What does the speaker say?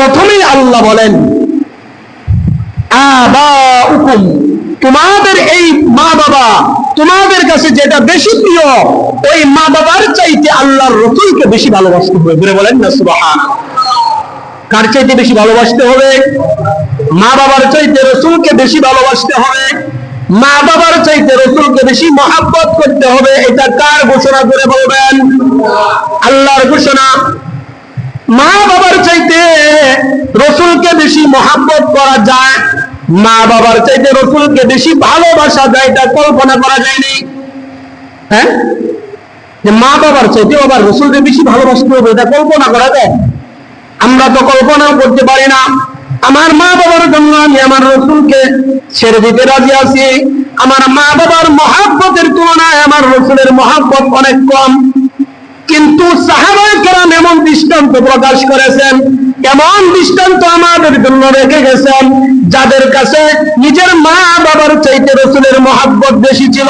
প্রথমেই আল্লাহ বলেন আবাউকুম, তোমাদের এই মা বাবা তোমাদের কাছে যেটা বেশি প্রিয়, ওই মা বাবার চাইতে আল্লাহর রাসূলকে বেশি ভালোবাসতে হবে। বলে বলেন না সুবহানাল্লাহ। কার চাইতে বেশি ভালোবাসতে হবে? মা বাবার চাইতে রাসূলকে বেশি ভালোবাসতে হবে, মা বাবার চাইতে রাসূলকে বেশি মহব্বত করতে হবে। এটা কার ঘোষণা করে বলবেন? আল্লাহর ঘোষণা। মা বাবার চাইতে রাসূলকে বেশি মহব্বত করা যায়, মা বাবার চাইতে রাসূলকে বেশি ভালোবাসা যায়, এটা কল্পনা করা যায়নি। হ্যাঁ, যে মা বাবার চাইতে আবার রাসূলকে বেশি ভালোবাসতে হবে, এটা কল্পনা করা যায়? আমরা তো কল্পনাও করতে পারি না। আমার মা বাবার জন্য আমি আমার রাসূলকে ছেড়ে দিতে রাজি আছি। আমার মা বাবার মহব্বতের তুলনায় আমার রাসূলের মহব্বত অনেক কম। কিন্তু সাহাবায়ে কেরাম এমন দৃষ্টান্ত প্রকাশ করেছেন, এমন দৃষ্টান্ত আমাদের জন্য রেখে গেছেন, যাদের কাছে নিজের মা বাবার চাইতে রাসূলের মহব্বত বেশি ছিল।